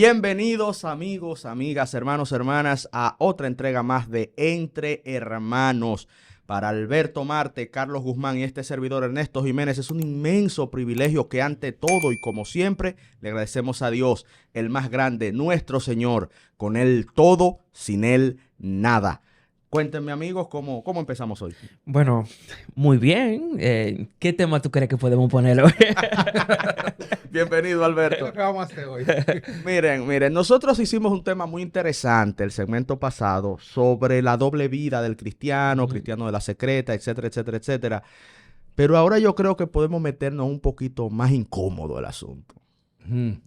Bienvenidos amigos, amigas, hermanos, hermanas a otra entrega más de Entre Hermanos. Para Alberto Marte, Carlos Guzmán y este servidor Ernesto Jiménez es un inmenso privilegio que ante todo y como siempre le agradecemos a Dios, el más grande, nuestro Señor, con Él todo, sin Él nada. Cuéntenme amigos, ¿cómo empezamos hoy? Bueno, muy bien. ¿Qué tema tú crees que podemos poner hoy? Bienvenido Alberto. ¿Qué vamos a hacer hoy? Miren, nosotros hicimos un tema muy interesante el segmento pasado sobre la doble vida del cristiano, cristiano de la secreta, etcétera, etcétera, etcétera. Pero ahora yo creo que podemos meternos un poquito más incómodo el asunto.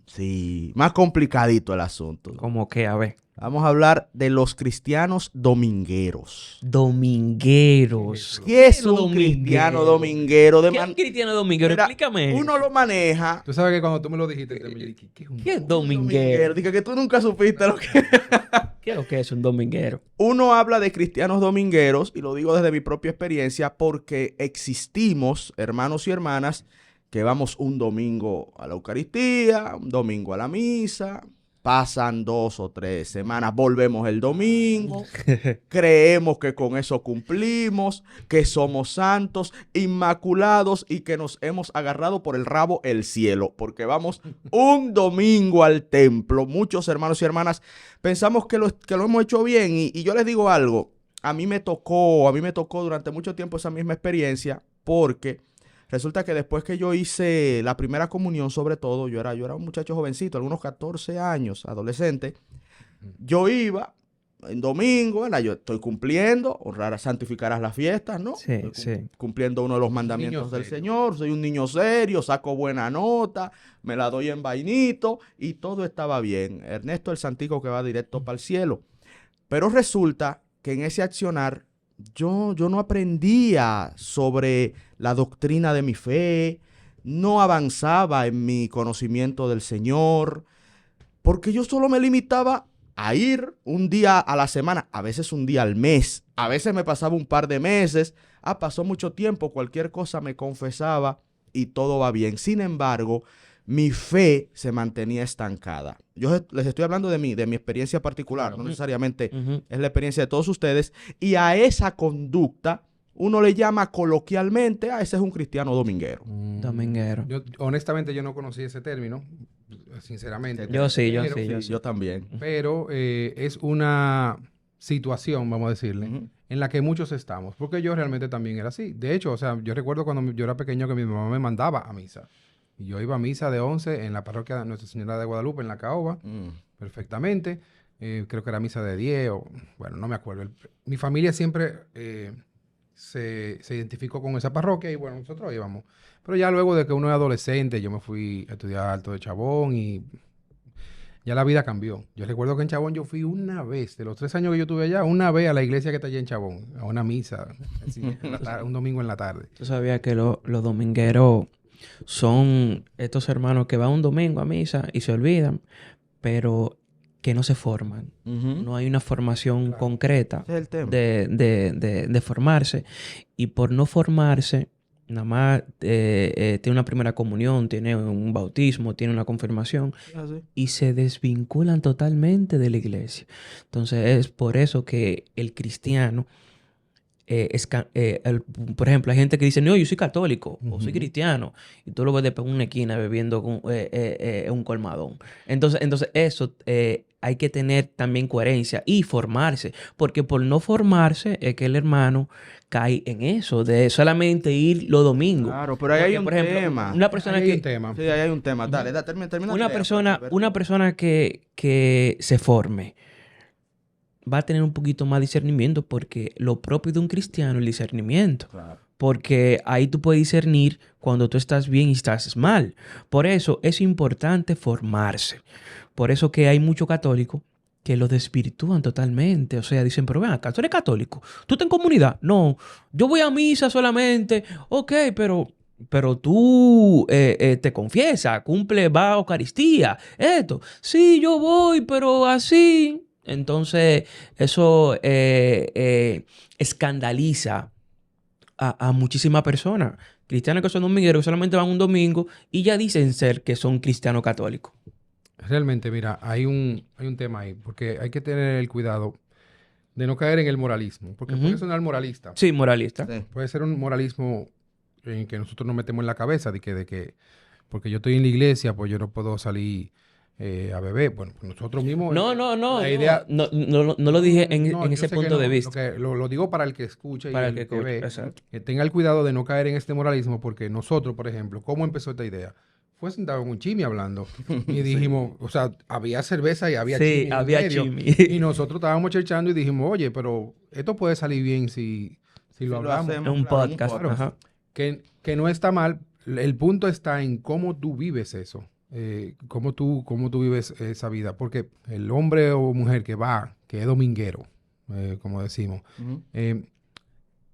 Sí, más complicadito el asunto. Como que, a ver. Vamos a hablar de los cristianos domingueros. Domingueros. ¿Qué es un cristiano dominguero? ¿Qué es un cristiano dominguero? Mira, Explícame. uno lo maneja. Tú sabes que cuando tú me lo dijiste, yo dije, ¿Qué es dominguero? Dice que tú nunca supiste lo que... ¿Qué es lo que es un dominguero? Uno habla de cristianos domingueros, y lo digo desde mi propia experiencia, porque existimos, hermanos y hermanas, que vamos un domingo a la Eucaristía, un domingo a la misa, pasan 2 o 3 semanas, volvemos el domingo, creemos que con eso cumplimos, que somos santos, inmaculados y que nos hemos agarrado por el rabo el cielo, porque vamos un domingo al templo. Muchos hermanos y hermanas pensamos que lo hemos hecho bien y yo les digo algo, a mí me tocó durante mucho tiempo esa misma experiencia, porque resulta que después que yo hice la primera comunión, sobre todo, yo era un muchacho jovencito, algunos 14 años, adolescente. Yo iba en domingo, ¿verdad? Yo estoy cumpliendo, honrar, santificarás las fiestas, ¿no? Sí, Estoy sí. cumpliendo uno de los mandamientos del Señor. Soy un niño serio, saco buena nota, me la doy en vainito y todo estaba bien. Ernesto el Santico que va directo para el cielo. Pero resulta que en ese accionar yo no aprendía sobre la doctrina de mi fe, no avanzaba en mi conocimiento del Señor, porque yo solo me limitaba a ir un día a la semana, a veces un día al mes, a veces me pasaba un par de meses, pasó mucho tiempo, cualquier cosa me confesaba y todo va bien. Sin embargo, mi fe se mantenía estancada. Yo les estoy hablando de mi experiencia particular, Claro. no necesariamente es la experiencia de todos ustedes, y a esa conducta uno le llama coloquialmente, ese es un cristiano dominguero. Dominguero. Honestamente, yo no conocí ese término, sinceramente. Yo sí. Yo también. Pero es una situación, vamos a decirle, en la que muchos estamos. Porque yo realmente también era así. De hecho, o sea, yo recuerdo cuando yo era pequeño que mi mamá me mandaba a misa. Y yo iba a misa de 11 en la parroquia de Nuestra Señora de Guadalupe, en La Caoba, perfectamente. Creo que era misa de 10 o... Bueno, no me acuerdo. Mi familia siempre se identificó con esa parroquia y bueno, nosotros íbamos. Pero ya luego de que uno es adolescente, yo me fui a estudiar Alto de Chabón y ya la vida cambió. Yo recuerdo que en Chabón yo fui una vez, de los 3 años que yo estuve allá, una vez a la iglesia que está allá en Chabón, a una misa, así, un domingo en la tarde. ¿Tú sabías que los domingueros son estos hermanos que van un domingo a misa y se olvidan, pero que no se forman? No hay una formación concreta Ese es el tema. de formarse. Y por no formarse, nada más tiene una primera comunión, tiene un bautismo, tiene una confirmación y se desvinculan totalmente de la iglesia. Entonces es por eso que el cristiano... por ejemplo, hay gente que dice, no, yo soy católico o soy cristiano, y tú lo ves después en una esquina bebiendo un colmadón. Entonces eso hay que tener también coherencia y formarse, porque por no formarse es que el hermano cae en eso, de solamente ir los domingos. Claro, pero ahí hay un tema. Una persona Ahí que... hay un tema. Sí, ahí hay un tema. Dale, termina. Una persona que se forme va a tener un poquito más discernimiento, porque lo propio de un cristiano es el discernimiento. Claro. Porque ahí tú puedes discernir cuando tú estás bien y estás mal. Por eso es importante formarse. Por eso que hay muchos católicos que lo desvirtúan totalmente. O sea, dicen, pero ven acá, ¿tú eres católico? ¿Tú estás en comunidad? No, yo voy a misa solamente. Ok, pero tú te confiesas, cumple, va a Eucaristía, esto. Sí, yo voy, pero así... Entonces, eso escandaliza a muchísimas personas. Cristianos que son domingueros, que solamente van un domingo y ya dicen ser que son cristianos católicos. realmente, mira, hay un tema ahí, porque hay que tener el cuidado de no caer en el moralismo, porque puede sonar moralista. Sí, moralista. Sí. Puede ser un moralismo en que nosotros nos metemos en la cabeza de que porque yo estoy en la iglesia, pues yo no puedo salir a beber. Bueno, pues nosotros mismos... No, La idea... no lo dije en yo ese sé que punto de no, vista. lo digo para el que escuche y Para el que que escuche, ve, exacto. que tenga el cuidado de no caer en este moralismo, porque nosotros, por ejemplo, ¿cómo empezó esta idea? Fue sentado en un chimi hablando y dijimos, o sea, había cerveza y había Sí, chimi en el había medio, chimi. y nosotros estábamos cherchando y dijimos, oye, pero esto puede salir bien si lo hablamos. hacemos, Un claro, podcast. Claro. Ajá. Que no está mal. El punto está en cómo tú vives eso. Cómo tú vives esa vida. Porque el hombre o mujer que es dominguero, como decimos, Ujú.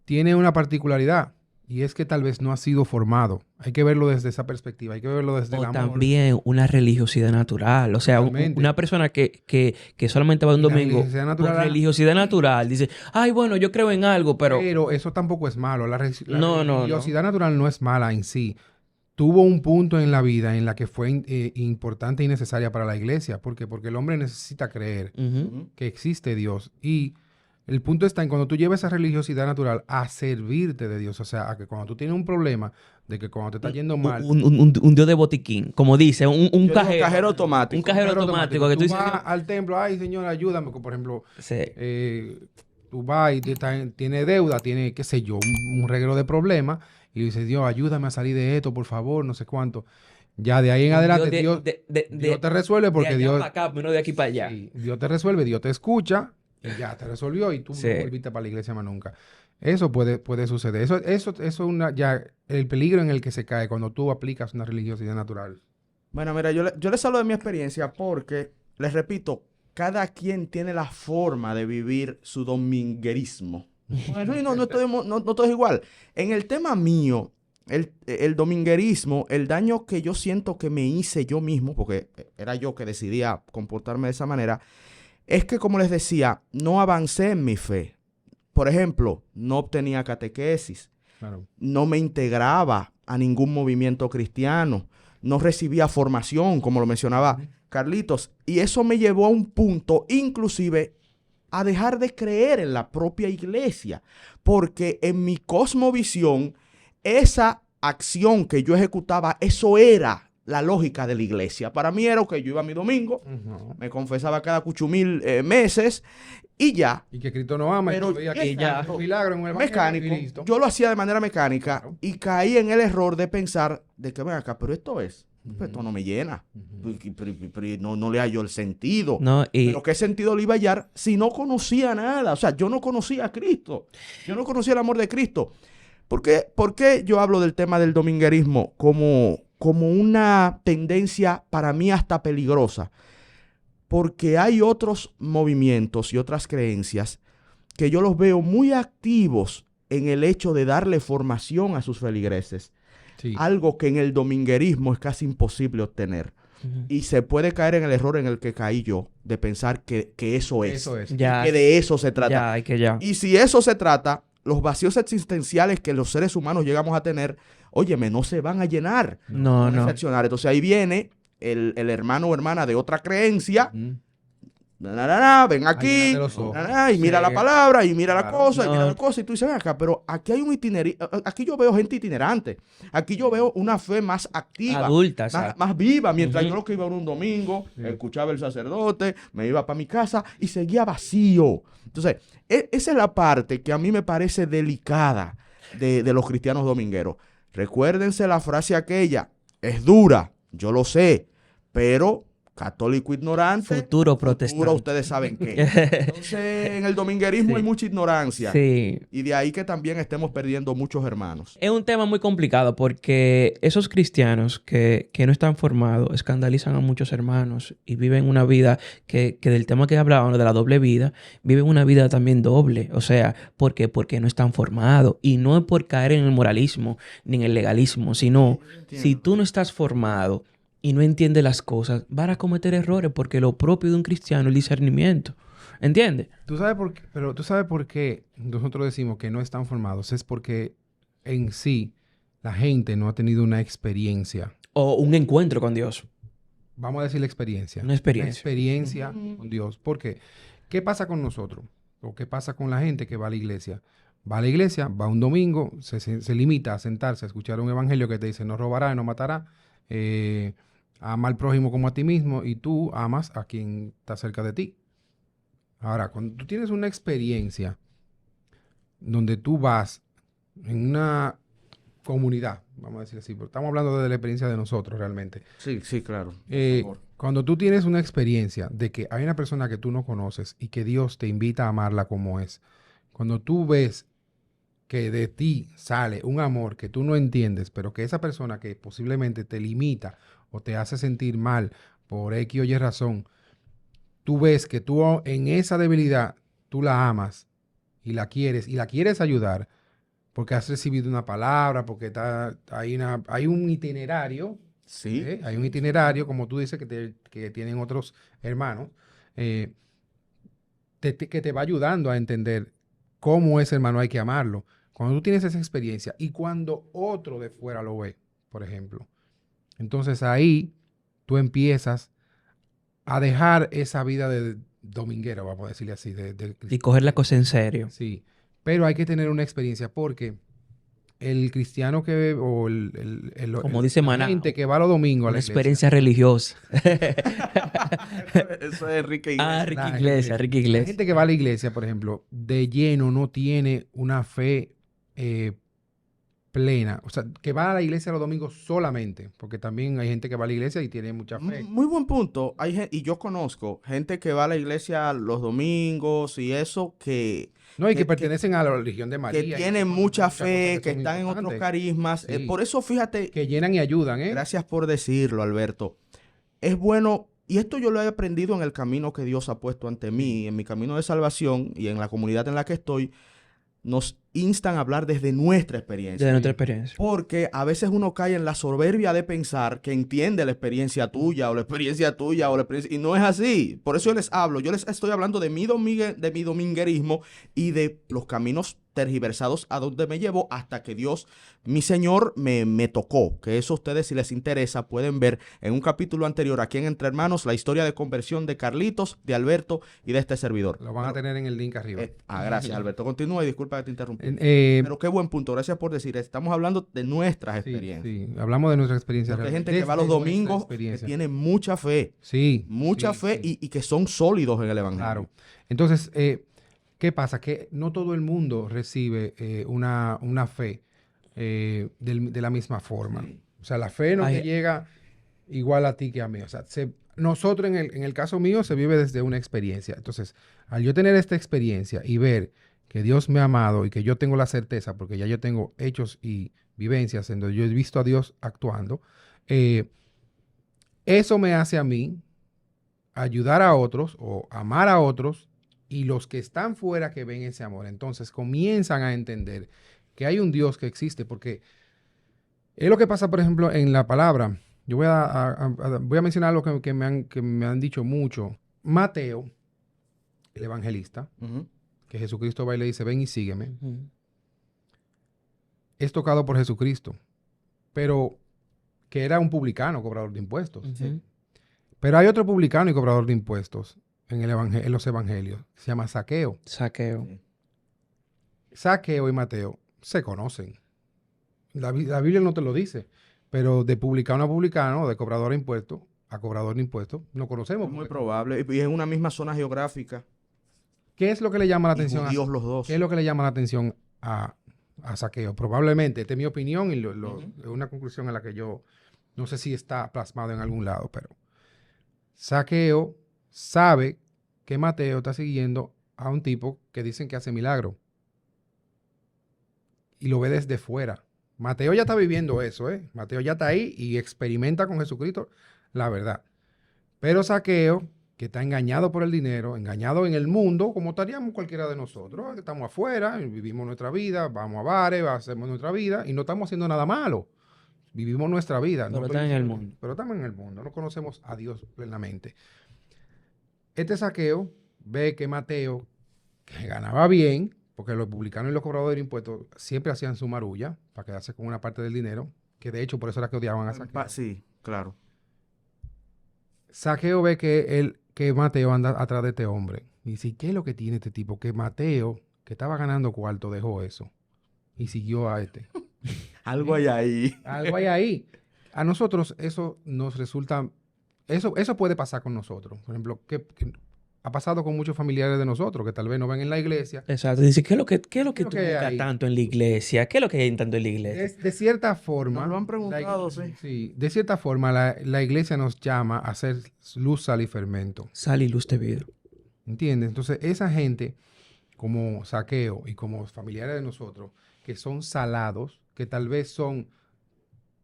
tiene una particularidad. Y es que tal vez no ha sido formado. Hay que verlo desde esa perspectiva. Hay que verlo desde el O amor. también una religiosidad natural. O sea, Totalmente. una persona que solamente va un Y la domingo religiosidad por natural- religiosidad natural. Dice, ay, bueno, yo creo en algo, pero... Pero eso tampoco es malo. La No, no. religiosidad natural no es mala en sí. Tuvo un punto en la vida en la que fue importante y necesaria para la iglesia. ¿Por qué? Porque el hombre necesita creer Ujú. que existe Dios. Y el punto está en cuando tú llevas esa religiosidad natural a servirte de Dios. O sea, a que cuando tú tienes un problema, de que cuando te está yendo mal... Un dios de botiquín, como dice, un Yo digo cajero. cajero automático. Un cajero automático. Que tú Tú dices, vas al templo, ay, señor, ayúdame. Por ejemplo, sí. tú vas y tiene deuda, tiene, qué sé yo, un reguero de problemas. Y dices, Dios, ayúdame a salir de esto, por favor, no sé cuánto. Ya de ahí en adelante, Dios te resuelve porque de allá Dios... para acá, menos de aquí para allá. Sí, Dios te resuelve, Dios te escucha y ya te resolvió y tú Sí. no volviste para la iglesia más nunca. Eso puede suceder. Eso es ya el peligro en el que se cae cuando tú aplicas una religiosidad natural. Bueno, mira, yo les hablo de mi experiencia porque, les repito, cada quien tiene la forma de vivir su dominguerismo. Bueno, y no todo es igual. En el tema mío, el dominguerismo, el daño que yo siento que me hice yo mismo, porque era yo que decidía comportarme de esa manera, es que, como les decía, no avancé en mi fe. Por ejemplo, no obtenía catequesis, Claro. no me integraba a ningún movimiento cristiano, no recibía formación, como lo mencionaba Carlitos, y eso me llevó a un punto, inclusive, a dejar de creer en la propia iglesia, porque en mi cosmovisión, esa acción que yo ejecutaba, eso era la lógica de la iglesia. Para mí era que yo iba a mi domingo, Ujú. me confesaba cada 8,000 meses y ya. Y que Cristo no ama, Pero y tú veías que ya. un milagro en el evangelio Mecánico. y listo. Yo lo hacía de manera mecánica Claro. y caí en el error de pensar de que ven acá, pero esto es, Ujú. pues esto no me llena. Ujú. Pero no le hallo el sentido. No, y Pero ¿qué sentido le iba a hallar si no conocía nada? O sea, yo no conocía a Cristo. Yo no conocía el amor de Cristo. ¿Por qué yo hablo del tema del dominguerismo como una tendencia para mí hasta peligrosa? Porque hay otros movimientos y otras creencias que yo los veo muy activos en el hecho de darle formación a sus feligreses. Sí. Algo que en el dominguerismo es casi imposible obtener. Ujú. Y se puede caer en el error en el que caí yo, de pensar que eso es. Eso es. ya, Que de eso se trata. ya, hay que ya. Y si eso se trata, los vacíos existenciales que los seres humanos llegamos a tener, óyeme, no se van a llenar. No, Van a no. reaccionar. Entonces ahí viene el hermano o hermana de otra creencia. Ujú. Ven aquí, llénate los ojos. y mira Sí. la palabra, y mira la Claro. cosa, y mira No. la cosa, y tú dices, ven acá, pero aquí hay un itinerario, aquí yo veo gente itinerante, aquí yo veo una fe más activa, Adulta, más, exacto. más viva, mientras Ujú. yo lo que iba un domingo, Sí. escuchaba el sacerdote, me iba para mi casa y seguía vacío. Entonces, esa es la parte que a mí me parece delicada de los cristianos domingueros. Recuérdense la frase aquella, es dura, yo lo sé, pero católico ignorante, Futuro protestante. ustedes saben qué. Entonces, en el dominguerismo Sí. hay mucha ignorancia. Sí. Y de ahí que también estemos perdiendo muchos hermanos. Es un tema muy complicado porque esos cristianos que no están formados escandalizan a muchos hermanos y viven una vida que del tema que hablábamos, de la doble vida, viven una vida también doble. O sea, ¿por qué? Porque no están formados. Y no es por caer en el moralismo ni en el legalismo, sino si tú no estás formado y no entiendes las cosas, vas a cometer errores porque lo propio de un cristiano es el discernimiento. ¿Entiendes? Tú sabes por qué nosotros decimos que no están formados. Es porque en sí la gente no ha tenido una experiencia. O un encuentro con Dios. vamos a decir la experiencia. Una experiencia. Una experiencia con Dios. ¿Por qué? ¿Qué pasa con nosotros? ¿O qué pasa con la gente que va a la iglesia? Va a la iglesia, va un domingo, se limita a sentarse a escuchar un evangelio que te dice no robarás, no matarás, ama al prójimo como a ti mismo y tú amas a quien está cerca de ti. Ahora, cuando tú tienes una experiencia donde tú vas en una comunidad, vamos a decir así, pero estamos hablando de la experiencia de nosotros realmente. Sí, sí, claro. Cuando tú tienes una experiencia de que hay una persona que tú no conoces y que Dios te invita a amarla como es, cuando tú ves que de ti sale un amor que tú no entiendes, pero que esa persona que posiblemente te limita o te hace sentir mal por X o Y razón, tú ves que tú en esa debilidad, tú la amas y la quieres ayudar porque has recibido una palabra, porque hay un itinerario. Sí. Hay un itinerario, como tú dices, que tienen otros hermanos, que te va ayudando a entender cómo ese hermano hay que amarlo. Cuando tú tienes esa experiencia y cuando otro de fuera lo ve, por ejemplo, entonces ahí tú empiezas a dejar esa vida de dominguero, vamos a decirle así. Y coger la cosa en serio. Sí, pero hay que tener una experiencia porque el cristiano que o como dice la Maná, gente que va los domingos a la una iglesia. experiencia religiosa. Eso es Enrique Iglesias. Enrique La Iglesias. gente que va a la iglesia, por ejemplo, de lleno no tiene una fe plena. O sea, que va a la iglesia los domingos solamente, porque también hay gente que va a la iglesia y tiene mucha fe. Muy buen punto. Y yo conozco gente que va a la iglesia los domingos y eso que... No, y que pertenecen a la religión de María. Que tienen mucha fe, que son están en otros carismas. Sí. Por eso, fíjate... Que llenan y ayudan, ¿eh? Gracias por decirlo, Alberto. Es bueno, y esto yo lo he aprendido en el camino que Dios ha puesto ante mí, en mi camino de salvación y en la comunidad en la que estoy, nos instan a hablar desde nuestra experiencia. Desde nuestra experiencia. Porque a veces uno cae en la soberbia de pensar que entiende la experiencia tuya o la experiencia tuya o la experiencia... Y no es así. Por eso yo les hablo. Yo les estoy hablando de mi dominguerismo y de los caminos tergiversados a donde me llevó hasta que Dios, mi Señor, me tocó. Que eso a ustedes, si les interesa, pueden ver en un capítulo anterior aquí en Entre Hermanos la historia de conversión de Carlitos, de Alberto y de este servidor. Lo van a tener en el link arriba. Gracias, Alberto. Continúa y disculpa que te interrumpí. Eh, Pero qué buen punto, gracias por decir. Estamos hablando de nuestras Sí, experiencias. sí, hablamos de nuestra experiencia. Porque hay real. gente que va los Desde nuestra domingos que experiencia. tiene mucha fe. Sí. Mucha sí, fe sí. y que son sólidos en el evangelio. Claro. Entonces, ¿qué pasa? Que no todo el mundo recibe una fe de la misma forma. O sea, la fe no te llega igual a ti que a mí. O sea, nosotros en el caso mío se vive desde una experiencia. Entonces, al yo tener esta experiencia y ver que Dios me ha amado y que yo tengo la certeza, porque ya yo tengo hechos y vivencias en donde yo he visto a Dios actuando, eso me hace a mí ayudar a otros o amar a otros, y los que están fuera que ven ese amor, entonces comienzan a entender que hay un Dios que existe, porque es lo que pasa, por ejemplo, en la palabra. Yo voy a mencionar algo que me han dicho mucho. Mateo, el evangelista, que Jesucristo va y le dice, ven y sígueme, es tocado por Jesucristo, pero que era un publicano, cobrador de impuestos. Uh-huh. Pero hay otro publicano y cobrador de impuestos en los evangelios. Se llama Zaqueo. Zaqueo y Mateo se conocen. La Biblia no te lo dice, pero de publicano a publicano, de cobrador de impuestos a cobrador de impuestos, no conocemos. Es muy probable. Y en una misma zona geográfica. ¿Qué es lo que le llama la atención? Judíos los dos. ¿Qué es lo que le llama la atención a Zaqueo? Probablemente, esta es mi opinión y es una conclusión en la que yo no sé si está plasmado en algún lado, pero Zaqueo sabe que Mateo está siguiendo a un tipo que dicen que hace milagro y lo ve desde fuera. Mateo ya está viviendo eso, ¿eh? Mateo ya está ahí y experimenta con Jesucristo la verdad. Pero Zaqueo, que está engañado por el dinero, engañado en el mundo, como estaríamos cualquiera de nosotros, que estamos afuera, vivimos nuestra vida, vamos a bares, hacemos nuestra vida y no estamos haciendo nada malo. Vivimos nuestra vida. Pero estamos en el mundo. Pero estamos en el mundo, no conocemos a Dios plenamente. Este Zaqueo ve que Mateo, que ganaba bien, porque los publicanos y los cobradores de impuestos siempre hacían su marulla para quedarse con una parte del dinero, que de hecho por eso era que odiaban a Zaqueo. Sí, claro. Saqueo ve que Mateo anda atrás de este hombre. Y dice, ¿qué es lo que tiene este tipo? Que Mateo, que estaba ganando cuarto, dejó eso y siguió a este. Algo hay ahí. Algo hay ahí. A nosotros eso nos resulta... Eso puede pasar con nosotros. Por ejemplo, que ha pasado con muchos familiares de nosotros que tal vez no ven en la iglesia. Exacto. Dice, ¿qué es lo que ¿Qué es tú lo que hay buscas ahí? tanto en la iglesia? ¿Qué es lo que hay tanto en la iglesia? De cierta forma... Nos lo han preguntado, sí. Sí, de cierta forma la iglesia nos llama a hacer luz, sal y fermento. Sal y luz de vida. ¿Entiendes? Entonces, esa gente, como Saqueo y como familiares de nosotros, que son salados, que tal vez son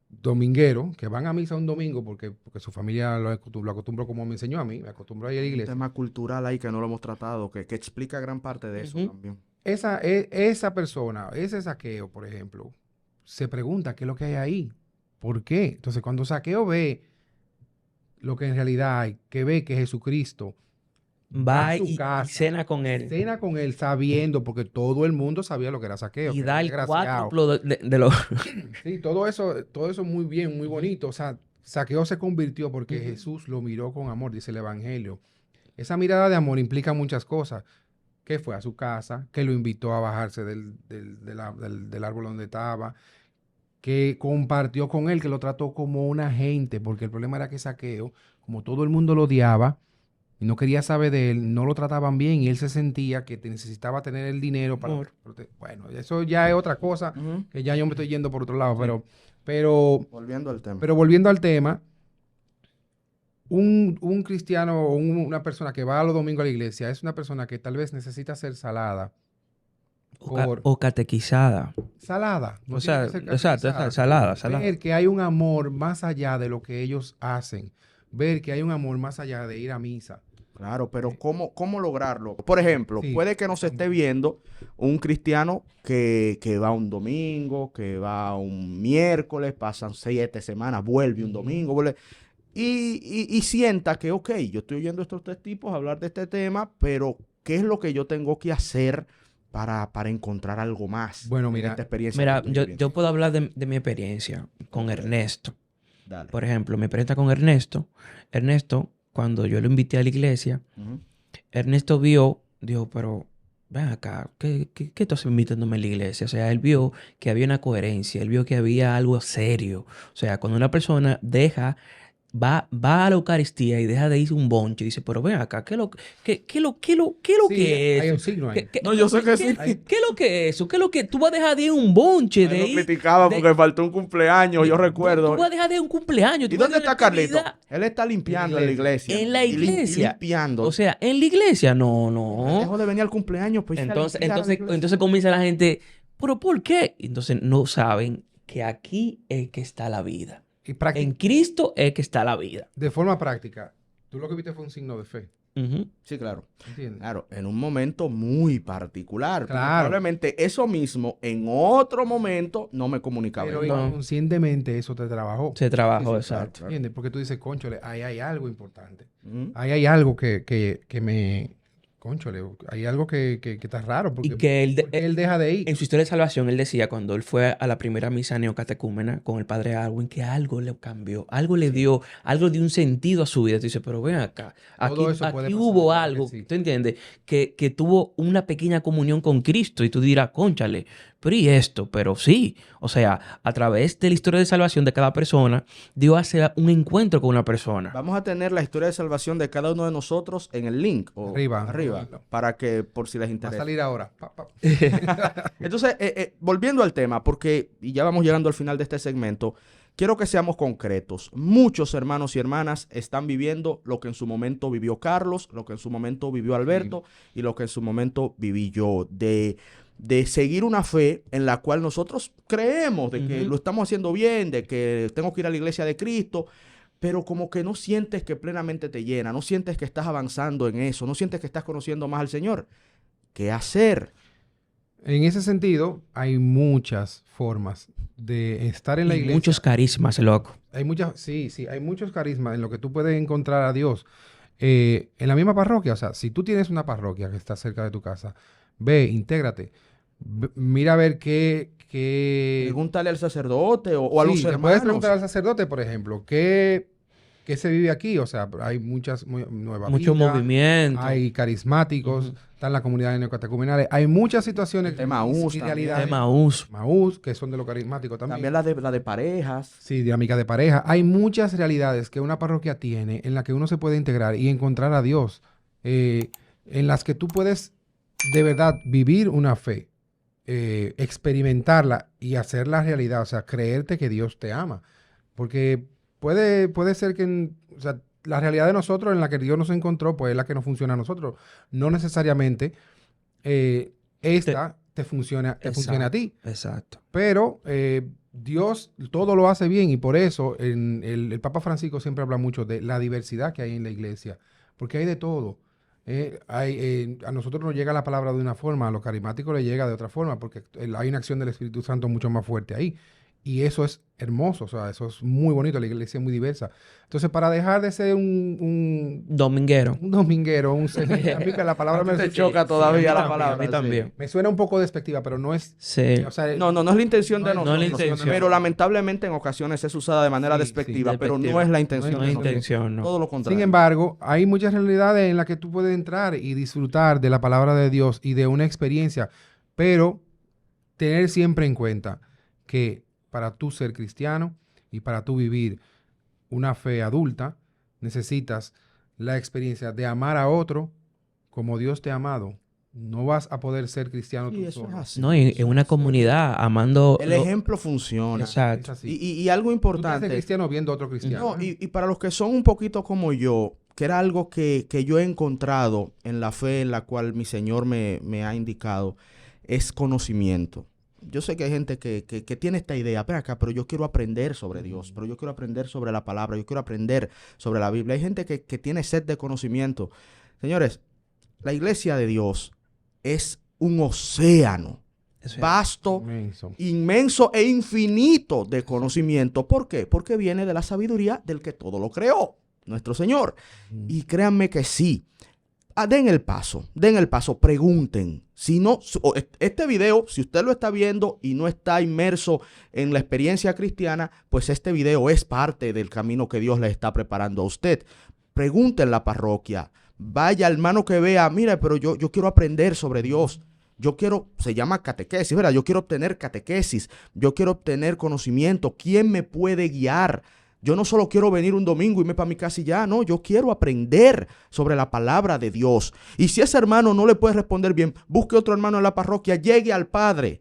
domingueros, que van a misa un domingo porque su familia lo acostumbró como me enseñó a mí, me acostumbró a ir a la Un iglesia. tema cultural ahí que no lo hemos tratado, que explica gran parte de eso Ujú. también. Esa persona, ese Saqueo, por ejemplo, se pregunta qué es lo que hay ahí. ¿Por qué? Entonces, cuando Saqueo ve lo que en realidad hay, que ve que Jesucristo Va a su y casa, cena con él. cena con él sabiendo, porque todo el mundo sabía lo que era Saqueo. Y que da era el desgraciado. cuádruplo de lo... Sí, todo eso muy bien, muy bonito. O sea, Saqueo se convirtió porque Ujú. Jesús lo miró con amor, dice el Evangelio. Esa mirada de amor implica muchas cosas. Que fue a su casa, que lo invitó a bajarse del árbol donde estaba, que compartió con él, que lo trató como un agente, porque el problema era que Saqueo, como todo el mundo lo odiaba y no quería saber de él, no lo trataban bien y él se sentía que necesitaba tener el dinero para... Amor. Bueno, eso ya es otra cosa, Ujú. que ya yo me estoy yendo por otro lado, Sí. pero Volviendo al tema. volviendo al tema, un cristiano o una persona que va a los domingos a la iglesia es una persona que tal vez necesita ser salada. O catequizada. Salada. No O sea, tiene que ser exacto, catequizada. salada. Ver que hay un amor más allá de lo que ellos hacen. Ver que hay un amor más allá de ir a misa. Claro, pero ¿cómo lograrlo? Por ejemplo, Sí. puede que nos esté viendo un cristiano que va un domingo, que va un miércoles, pasan 7 semanas, vuelve un domingo, vuelve, y sienta que, ok, yo estoy oyendo a estos tres tipos hablar de este tema, pero ¿qué es lo que yo tengo que hacer para encontrar algo más Bueno, en mira, esta experiencia? Mira, que estoy yo viviendo? puedo hablar de mi experiencia con Ernesto. Dale. Por ejemplo, mi experiencia con Ernesto. Ernesto, cuando yo lo invité a la iglesia, Ujú. Ernesto dijo, pero ven acá, ¿qué estás invitándome a la iglesia? O sea, él vio que había una coherencia, él vio que había algo serio. O sea, cuando una persona va a la Eucaristía y deja de irse un bonche y dice, pero ven acá, ¿qué es lo Sí, que hay es un eso? signo ahí. No, yo sé que sí. ¿Qué es lo que es eso? ¿Qué es lo que tú vas a dejar de ir un bonche Él de lo ir? criticaba porque faltó un cumpleaños, yo Tú recuerdo. vas a dejar de un cumpleaños. ¿Y tú vas dónde a dejar está de Carlito? vida Él está limpiando en la iglesia. en la Y iglesia. limpiando. O sea, en la iglesia, no. Dejó de venir al cumpleaños, pues. Entonces comienza la gente, ¿pero por qué? Entonces no saben que aquí es que está la vida. Y En Cristo es que está la vida. de forma práctica, tú lo que viste fue un signo de fe. Ujú. Sí, claro. ¿Entiendes? Claro, en un momento muy particular. Porque Claro. probablemente eso mismo en otro momento no me comunicaba. Pero No. inconscientemente eso te trabajó. Se trabajó, Sí, claro, exacto. claro. ¿Entiendes? Porque tú dices, cónchole, ahí hay algo importante. Ujú. Ahí hay algo que me... Cónchole, hay algo que está raro. Porque, Y que porque él deja de ir. en su historia de salvación, él decía cuando él fue a la primera misa neocatecúmena con el padre Alwin, que algo le cambió, algo le dio un sentido a su vida. Tú dices, pero ven acá, Todo eso puede aquí pasar, hubo claro que algo, sí. ¿tú entiendes? Que tuvo una pequeña comunión con Cristo y tú dirás, cónchale, pero ¿y esto? Pero sí, o sea, a través de la historia de salvación de cada persona, Dios hace un encuentro con una persona. Vamos a tener la historia de salvación de cada uno de nosotros en el link. Arriba. Para que, por si les Va a interesa. salir ahora. Entonces, volviendo al tema, porque y ya vamos llegando al final de este segmento, quiero que seamos concretos. Muchos hermanos y hermanas están viviendo lo que en su momento vivió Carlos, lo que en su momento vivió Alberto y lo que en su momento viví yo, de seguir una fe en la cual nosotros creemos de que Ujú. lo estamos haciendo bien, de que tengo que ir a la iglesia de Cristo, pero como que no sientes que plenamente te llena, no sientes que estás avanzando en eso, no sientes que estás conociendo más al Señor. ¿Qué hacer? En ese sentido, hay muchas formas de estar en la Y iglesia. muchos carismas, loco. Hay muchas, hay muchos carismas en lo que tú puedes encontrar a Dios. En la misma parroquia, o sea, si tú tienes una parroquia que está cerca de tu casa, ve, intégrate. Mira a ver qué... Pregúntale al sacerdote o a los Sí, le hermanos. puedes preguntar al sacerdote, por ejemplo, ¿qué ¿qué se vive aquí? O sea, hay muchas nuevas Mucho vidas, movimiento. hay carismáticos, están la comunidad de neocatecumenales, hay muchas situaciones De Emaús y también. realidades. Emaús. Emaús, que son de lo carismático también. También la de parejas. Sí, dinámica de pareja. Hay muchas realidades que una parroquia tiene en la que uno se puede integrar y encontrar a Dios, en las que tú puedes de verdad vivir una fe, experimentarla y hacerla realidad, o sea, creerte que Dios te ama. Porque puede ser que, o sea, la realidad de nosotros en la que Dios nos encontró, pues es la que nos funciona a nosotros. No necesariamente esta te funciona a ti. Exacto. Pero Dios todo lo hace bien y por eso el Papa Francisco siempre habla mucho de la diversidad que hay en la iglesia, porque hay de todo. A nosotros nos llega la palabra de una forma, a los carismáticos le llega de otra forma, porque hay una acción del Espíritu Santo mucho más fuerte ahí. Y eso es hermoso, o sea, eso es muy bonito, la iglesia es muy diversa. Entonces, para dejar de ser un Dominguero. dominguero, a mí que la palabra me te choca todavía a mí la también, palabra. a mí también. me suena un poco despectiva, pero no es... Sí. O sea, No es la intención de es nosotros. la intención. Pero lamentablemente en ocasiones es usada de manera Sí, despectiva, sí, pero despectiva. no es la intención No de hay nosotros. intención, no. Todo lo contrario. Sin embargo, hay muchas realidades en las que tú puedes entrar y disfrutar de la palabra de Dios y de una experiencia, pero tener siempre en cuenta que para tú ser cristiano y para tú vivir una fe adulta, necesitas la experiencia de amar a otro como Dios te ha amado. No vas a poder ser cristiano Sí, tú eso es solo. así. No, en una comunidad, amando... El ejemplo funciona. Exacto. Es así. Y algo Tú te haces importante. cristiano viendo a otro cristiano. No, y para los que son un poquito como yo, que era algo que yo he encontrado en la fe en la cual mi Señor me ha indicado, es conocimiento. Yo sé que hay gente que tiene esta idea, pero yo quiero aprender sobre Dios, pero yo quiero aprender sobre la palabra, yo quiero aprender sobre la Biblia. Hay gente que tiene sed de conocimiento. Señores, la iglesia de Dios es un océano Eso es. vasto, Inmenso. inmenso e infinito de conocimiento. ¿Por qué? Porque viene de la sabiduría del que todo lo creó, nuestro Señor. Y créanme que sí. Den el paso, pregunten. Si no, este video, si usted lo está viendo y no está inmerso en la experiencia cristiana, pues este video es parte del camino que Dios le está preparando a usted. Pregunte en la parroquia. Vaya al hermano que vea, mira, pero yo quiero aprender sobre Dios. Se llama catequesis, ¿verdad? Yo quiero obtener catequesis, yo quiero obtener conocimiento. ¿Quién me puede guiar? Yo no solo quiero venir un domingo y irme para mi casa y ya, no, yo quiero aprender sobre la palabra de Dios. Y si ese hermano no le puede responder bien, busque otro hermano en la parroquia, llegue al padre,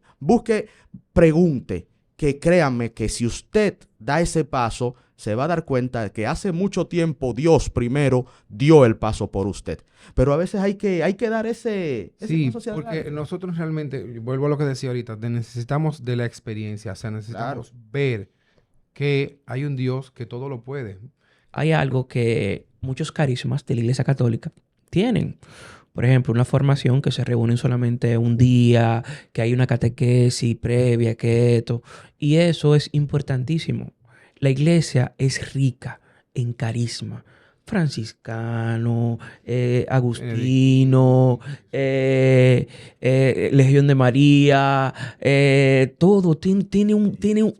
pregunte, que créanme que si usted da ese paso, se va a dar cuenta de que hace mucho tiempo Dios primero dio el paso por usted. Pero a veces hay que dar ese Sí, paso hacia porque adelante. nosotros realmente, vuelvo a lo que decía ahorita, necesitamos de la experiencia, o sea, necesitamos ver que hay un Dios que todo lo puede. Hay algo que muchos carismas de la Iglesia Católica tienen. Por ejemplo, una formación que se reúnen solamente un día, que hay una catequesis previa, que esto. Y eso es importantísimo. La iglesia es rica en carisma. Franciscano, agustino, Legión de María, todo tiene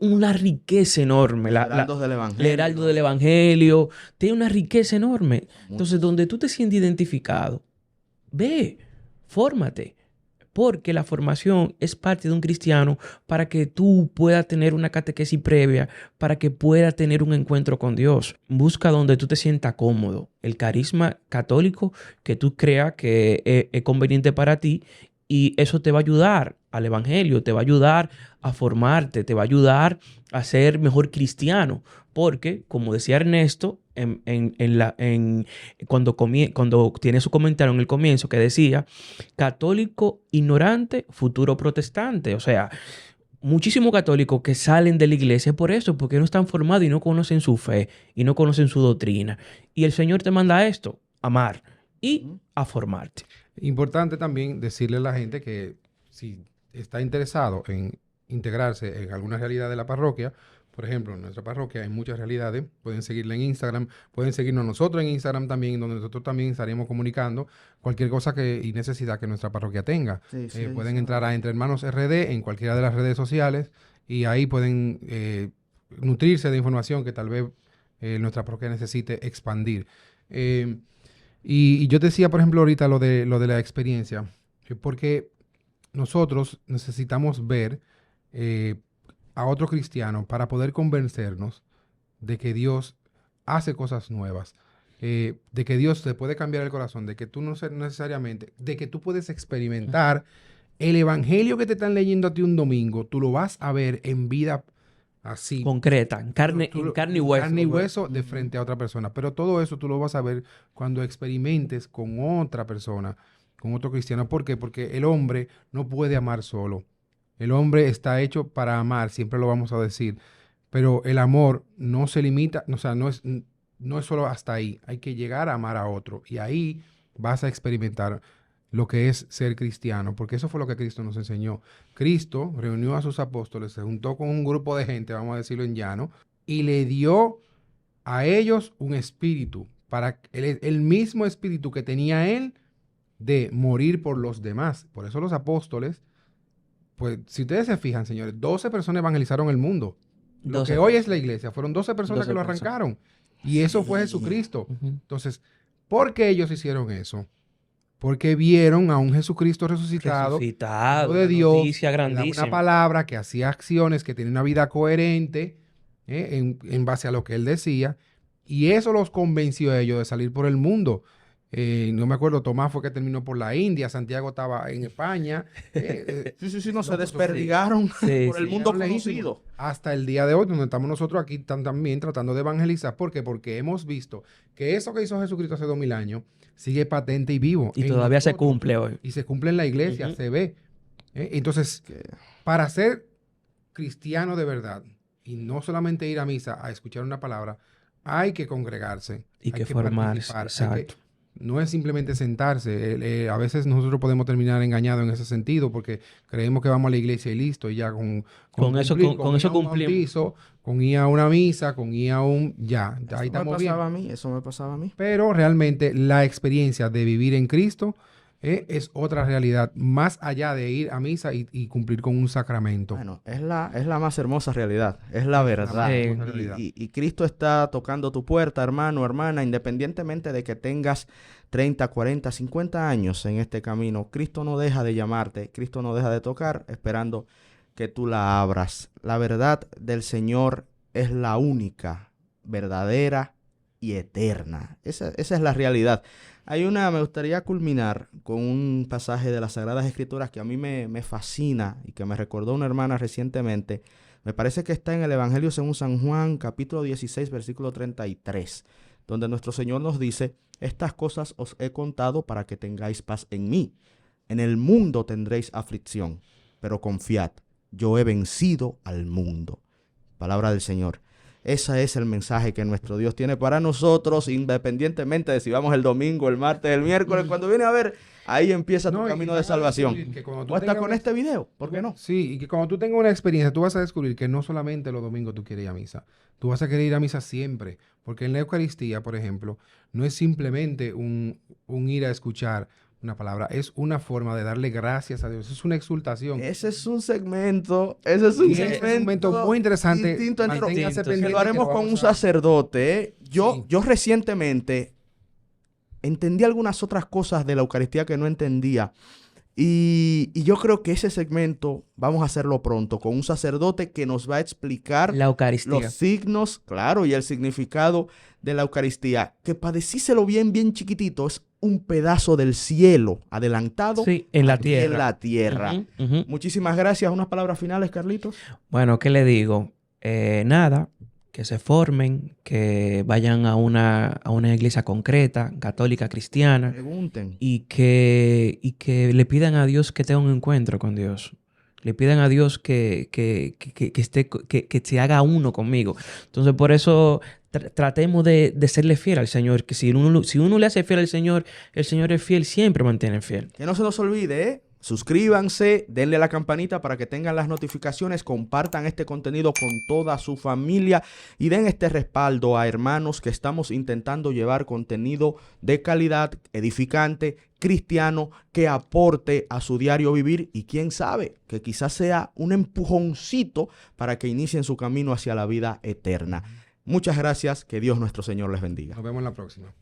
una riqueza enorme. Heraldos del Evangelio. El heraldo del Evangelio tiene una riqueza enorme. Entonces, donde tú te sientes identificado, ve, fórmate. Porque la formación es parte de un cristiano para que tú puedas tener una catequesis previa, para que puedas tener un encuentro con Dios. Busca donde tú te sientas cómodo. El carisma católico que tú creas que es conveniente para ti, y eso te va a ayudar al evangelio, te va a ayudar a formarte, te va a ayudar a ser mejor cristiano. Porque, como decía Ernesto, cuando tiene su comentario en el comienzo que decía, católico ignorante, futuro protestante. O sea, muchísimos católicos que salen de la iglesia por eso, porque no están formados y no conocen su fe y no conocen su doctrina. Y el Señor te manda esto, amar y a formarte. Importante también decirle a la gente que si está interesado en integrarse en alguna realidad de la parroquia, por ejemplo, en nuestra parroquia hay muchas realidades, pueden seguirla en Instagram, pueden seguirnos nosotros en Instagram también, donde nosotros también estaremos comunicando cualquier cosa y necesidad que nuestra parroquia tenga. Pueden entrar a Entre Hermanos RD en cualquiera de las redes sociales y ahí pueden nutrirse de información que tal vez nuestra parroquia necesite expandir. Y yo decía, por ejemplo, ahorita lo de la experiencia, porque nosotros necesitamos ver a otro cristiano para poder convencernos de que Dios hace cosas nuevas, de que Dios te puede cambiar el corazón, de que tú no necesariamente, de que tú puedes experimentar el evangelio que te están leyendo a ti un domingo, tú lo vas a ver en vida así. Concreta, en carne y hueso. Carne y hueso de frente a otra persona. Pero todo eso tú lo vas a ver cuando experimentes con otra persona, con otro cristiano. ¿Por qué? Porque el hombre no puede amar solo. El hombre está hecho para amar, siempre lo vamos a decir. Pero el amor no se limita, o sea, no es solo hasta ahí. Hay que llegar a amar a otro. Y ahí vas a experimentar lo que es ser cristiano, porque eso fue lo que Cristo nos enseñó. Cristo reunió a sus apóstoles, se juntó con un grupo de gente, vamos a decirlo en llano, y le dio a ellos un espíritu, para el mismo espíritu que tenía él de morir por los demás. Por eso los apóstoles, pues si ustedes se fijan, señores, 12 personas evangelizaron el mundo. Lo que hoy es la iglesia, fueron 12 personas que lo arrancaron. Y eso fue Jesucristo. Entonces, ¿por qué ellos hicieron eso? Porque vieron a un Jesucristo resucitado de Dios, que daba una palabra, que hacía acciones, que tenía una vida coherente en base a lo que él decía. Y eso los convenció a ellos de salir por el mundo. No me acuerdo, Tomás fue que terminó por la India, Santiago estaba en España. No se desperdigaron por el mundo conocido. Hasta el día de hoy, donde estamos nosotros aquí también tratando de evangelizar. ¿Por qué? Porque hemos visto que eso que hizo Jesucristo hace 2000 años sigue patente y vivo. Y todavía se cumple hoy. Y se cumple en la iglesia, se ve. Entonces, para ser cristiano de verdad, y no solamente ir a misa a escuchar una palabra, hay que congregarse. Y que formarse, exacto. No es simplemente sentarse. A veces nosotros podemos terminar engañados en ese sentido porque creemos que vamos a la iglesia y listo. Y ya con eso cumplimos. Con ir a una misa, con ir a un... Ya, ahí estamos bien. Eso me pasaba a mí. Pero realmente la experiencia de vivir en Cristo es otra realidad, más allá de ir a misa y cumplir con un sacramento. Bueno, es la más hermosa realidad, es la verdad. Y Cristo está tocando tu puerta, hermano, hermana, independientemente de que tengas 30, 40, 50 años en este camino. Cristo no deja de llamarte, Cristo no deja de tocar, esperando que tú la abras. La verdad del Señor es la única, verdadera y eterna. Esa es la realidad. Me gustaría culminar con un pasaje de las Sagradas Escrituras que a mí me fascina y que me recordó una hermana recientemente. Me parece que está en el Evangelio según San Juan, capítulo 16, versículo 33, donde nuestro Señor nos dice: estas cosas os he contado para que tengáis paz en mí. En el mundo tendréis aflicción, pero confiad, yo he vencido al mundo. Palabra del Señor. Ese es el mensaje que nuestro Dios tiene para nosotros, independientemente de si vamos el domingo, el martes, el miércoles. Cuando viene a ver, ahí empieza tu camino de salvación. O hasta con este video, ¿por qué no? Sí, y que cuando tú tengas una experiencia, tú vas a descubrir que no solamente los domingos tú quieres ir a misa. Tú vas a querer ir a misa siempre. Porque en la Eucaristía, por ejemplo, no es simplemente un ir a escuchar una palabra, es una forma de darle gracias a Dios, es una exultación. Ese es un segmento muy interesante. Distinto. Lo haremos con un sacerdote. Yo recientemente entendí algunas otras cosas de la Eucaristía que no entendía. Y yo creo que ese segmento vamos a hacerlo pronto con un sacerdote que nos va a explicar la Eucaristía, los signos, claro, y el significado de la Eucaristía. Que para decírselo bien chiquitito, es un pedazo del cielo adelantado en la tierra. En la tierra. Muchísimas gracias. Unas palabras finales, Carlitos. Bueno, ¿qué le digo? Nada, que se formen, que vayan a una iglesia concreta, católica, cristiana. Pregunten. Y que le pidan a Dios que tenga un encuentro con Dios. Le pidan a Dios que se haga uno conmigo. Entonces, por eso tratemos de serle fiel al Señor. Que si uno le hace fiel al Señor, el Señor es fiel, siempre mantiene fiel. Que no se nos olvide, suscríbanse, denle a la campanita para que tengan las notificaciones, compartan este contenido con toda su familia y den este respaldo a hermanos que estamos intentando llevar contenido de calidad, edificante, cristiano, que aporte a su diario vivir y quién sabe, que quizás sea un empujoncito para que inicien su camino hacia la vida eterna. Muchas gracias, que Dios nuestro Señor les bendiga. Nos vemos en la próxima.